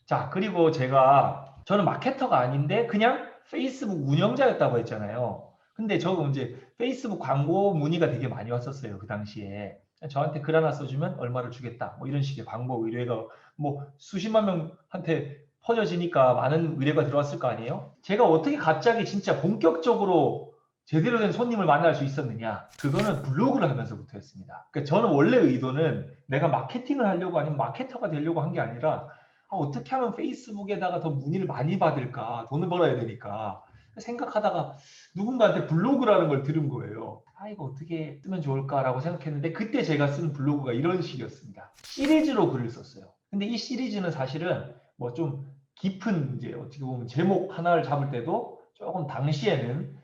자, 그리고 저는 마케터가 아닌데 그냥 페이스북 운영자였다고 했잖아요. 근데 저 이제 페이스북 광고 문의가 되게 많이 왔었어요. 그 당시에. 저한테 글 하나 써주면 얼마를 주겠다. 뭐 이런 식의 광고 의뢰가 뭐 수십만 명한테 퍼져지니까 많은 의뢰가 들어왔을 거 아니에요? 제가 어떻게 갑자기 진짜 본격적으로 제대로 된 손님을 만날 수 있었느냐? 그거는 블로그를 하면서부터였습니다. 그러니까 저는 원래 의도는 내가 마케팅을 하려고 아니면 마케터가 되려고 한 게 아니라 어떻게 하면 페이스북에다가 더 문의를 많이 받을까? 돈을 벌어야 되니까. 생각하다가 누군가한테 블로그라는 걸 들은 거예요. 아, 이거 어떻게 쓰면 좋을까라고 생각했는데 그때 제가 쓴 블로그가 이런 식이었습니다. 시리즈로 글을 썼어요. 근데 이 시리즈는 사실은 뭐 좀 깊은 이제 어떻게 보면 제목 하나를 잡을 때도 조금 당시에는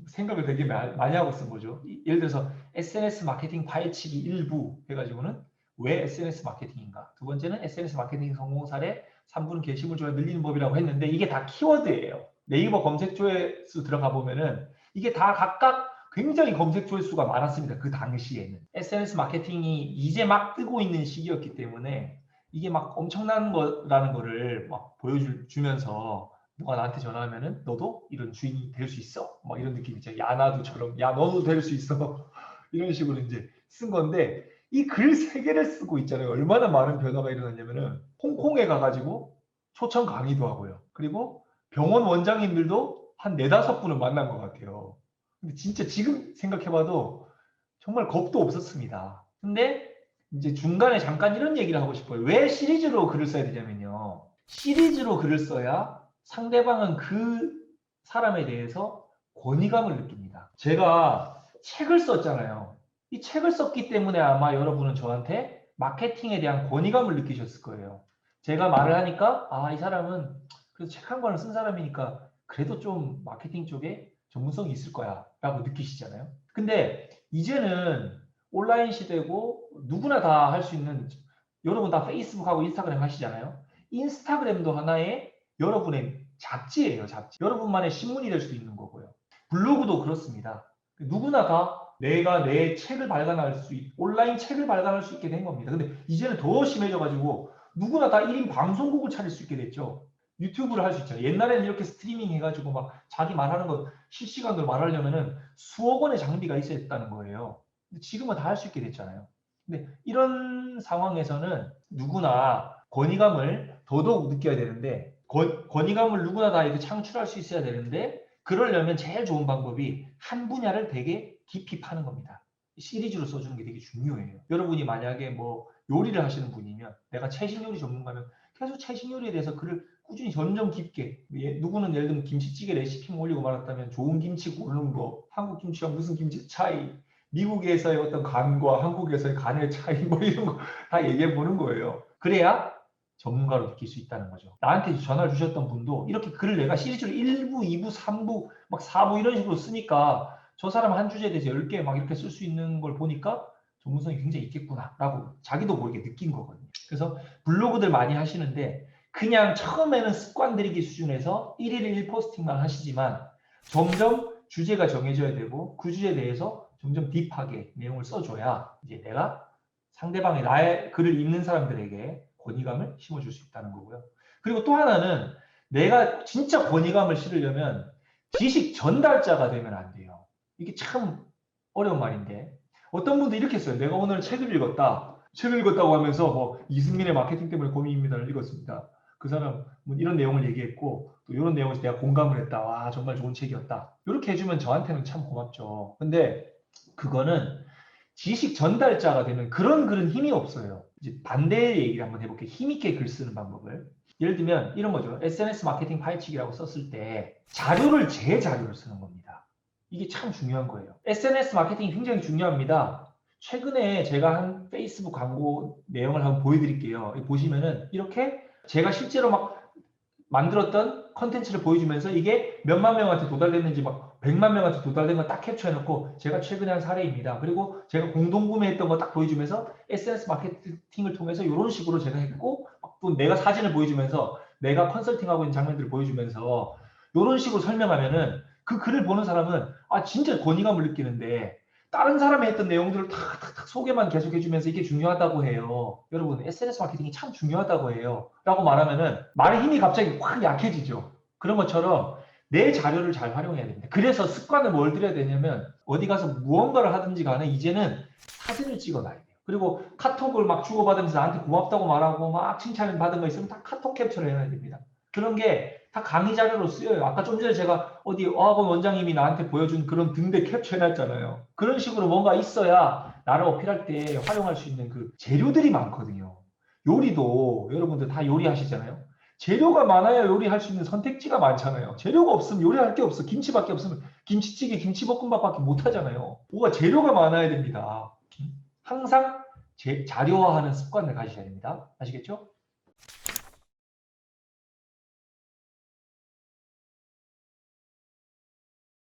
생각을 되게 많이 하고 쓴 거죠. 예를 들어서 SNS 마케팅 파헤치기 일부 해가지고는 왜 SNS 마케팅인가? 두 번째는 SNS 마케팅 성공 사례, 3분 게시물 조회 늘리는 법이라고 했는데 이게 다 키워드예요. 네이버 검색 조회수 들어가 보면은 이게 다 각각 굉장히 검색 조회수가 많았습니다. 그 당시에는. SNS 마케팅이 이제 막 뜨고 있는 시기였기 때문에 이게 막 엄청난 거라는 거를 막 보여주면서 누가 나한테 전화하면은 너도 이런 주인이 될 수 있어. 막 이런 느낌이죠. 야, 나도처럼. 야, 너도 될 수 있어. 이런 식으로 이제 쓴 건데 이 글 세 개를 쓰고 있잖아요. 얼마나 많은 변화가 일어났냐면은 홍콩에 가가지고 초청 강의도 하고요. 그리고 병원 원장님들도 한 네다섯 분을 만난 것 같아요. 근데 진짜 지금 생각해봐도 정말 겁도 없었습니다. 근데 이제 중간에 잠깐 이런 얘기를 하고 싶어요. 왜 시리즈로 글을 써야 되냐면요. 시리즈로 글을 써야 상대방은 그 사람에 대해서 권위감을 느낍니다. 제가 책을 썼잖아요. 이 책을 썼기 때문에 아마 여러분은 저한테 마케팅에 대한 권위감을 느끼셨을 거예요. 제가 말을 하니까 아, 이 사람은 그래도 책 한 권을 쓴 사람이니까 그래도 좀 마케팅 쪽에 전문성이 있을 거야 라고 느끼시잖아요. 근데 이제는 온라인 시대고 누구나 다 할 수 있는 여러분 다 페이스북하고 인스타그램 하시잖아요. 인스타그램도 하나의 여러분의 잡지예요, 잡지. 여러분만의 신문이 될 수도 있는 거고요. 블로그도 그렇습니다. 누구나 다 내가 내 책을 발간할 수 온라인 책을 발간할 수 있게 된 겁니다. 근데 이제는 더 심해져가지고 누구나 다 1인 방송국을 차릴 수 있게 됐죠. 유튜브를 할 수 있잖아요. 옛날에는 이렇게 스트리밍 해가지고 막 자기 말하는 거 실시간으로 말하려면은 수억 원의 장비가 있어야 했다는 거예요. 근데 지금은 다 할 수 있게 됐잖아요. 근데 이런 상황에서는 누구나 권위감을 더더욱 느껴야 되는데 권위감을 누구나 다 이렇게 창출할 수 있어야 되는데 그러려면 제일 좋은 방법이 한 분야를 되게 깊이 파는 겁니다. 시리즈로 써주는 게 되게 중요해요. 여러분이 만약에 뭐 요리를 하시는 분이면 내가 최신 요리 전문가면 계속 최신 요리에 대해서 글을 꾸준히 점점 깊게 누구는 예를 들면 김치찌개 레시피만 올리고 말았다면 좋은 김치 고르는 거 한국 김치와 무슨 김치 차이 미국에서의 어떤 간과 한국에서의 간의 차이 뭐 이런 거 다 얘기해 보는 거예요. 그래야 전문가로 느낄 수 있다는 거죠. 나한테 전화 주셨던 분도 이렇게 글을 내가 시리즈로 1부, 2부, 3부, 막 4부 이런 식으로 쓰니까 저 사람 한 주제에 대해서 10개 막 이렇게 쓸 수 있는 걸 보니까 전문성이 굉장히 있겠구나라고 자기도 모르게 느낀 거거든요. 그래서 블로그들 많이 하시는데 그냥 처음에는 습관 들이기 수준에서 1일에 1포스팅만 하시지만 점점 주제가 정해져야 되고 그 주제에 대해서 점점 딥하게 내용을 써줘야 이제 내가 상대방의 나의 글을 읽는 사람들에게 권위감을 심어줄 수 있다는 거고요. 그리고 또 하나는 내가 진짜 권위감을 실으려면 지식 전달자가 되면 안 돼요. 이게 참 어려운 말인데 어떤 분도 이렇게 써요. 내가 오늘 책을 읽었다. 책을 읽었다고 하면서 뭐 이승민의 마케팅 때문에 고민입니다를 읽었습니다. 그 사람 뭐 이런 내용을 얘기했고 또 이런 내용에서 내가 공감을 했다. 와 정말 좋은 책이었다. 이렇게 해주면 저한테는 참 고맙죠. 근데 그거는 지식 전달자가 되면 그런 글은 힘이 없어요. 이제 반대의 얘기를 한번 해볼게요. 힘있게 글 쓰는 방법을. 예를 들면 이런 거죠. SNS 마케팅 파헤치기라고 썼을 때 자료를 제 자료를 쓰는 겁니다. 이게 참 중요한 거예요. SNS 마케팅이 굉장히 중요합니다. 최근에 제가 한 페이스북 광고 내용을 한번 보여드릴게요. 보시면은 이렇게 제가 실제로 막 만들었던 컨텐츠를 보여주면서 이게 몇만 명한테 도달됐는지 막 100만 명한테 도달된 거 딱 캡처해놓고 제가 최근에 한 사례입니다. 그리고 제가 공동구매했던 거 딱 보여주면서 SNS 마케팅을 통해서 이런 식으로 제가 했고 또 내가 사진을 보여주면서 내가 컨설팅하고 있는 장면들을 보여주면서 이런 식으로 설명하면은 그 글을 보는 사람은 아 진짜 권위감을 느끼는데 다른 사람이 했던 내용들을 탁탁탁 소개만 계속 해주면서 이게 중요하다고 해요. 여러분 SNS 마케팅이 참 중요하다고 해요. 라고 말하면은 말의 힘이 갑자기 확 약해지죠. 그런 것처럼 내 자료를 잘 활용해야 됩니다. 그래서 습관을 뭘 들여야 되냐면 어디 가서 무언가를 하든지 간에 이제는 사진을 찍어놔야 돼요. 그리고 카톡을 막 주고받으면서 나한테 고맙다고 말하고 막 칭찬을 받은 거 있으면 다 카톡 캡처를 해놔야 됩니다. 그런 게 다 강의 자료로 쓰여요. 아까 좀 전에 제가 어디 어학원 원장님이 나한테 보여준 그런 등대 캡처해놨잖아요. 그런 식으로 뭔가 있어야 나를 어필할 때 활용할 수 있는 그 재료들이 많거든요. 요리도 여러분들 다 요리하시잖아요. 재료가 많아야 요리할 수 있는 선택지가 많잖아요. 재료가 없으면 요리할 게 없어. 김치밖에 없으면 김치찌개, 김치볶음밥밖에 못 하잖아요. 뭐가 재료가 많아야 됩니다. 항상 자료화하는 습관을 가지셔야 됩니다. 아시겠죠?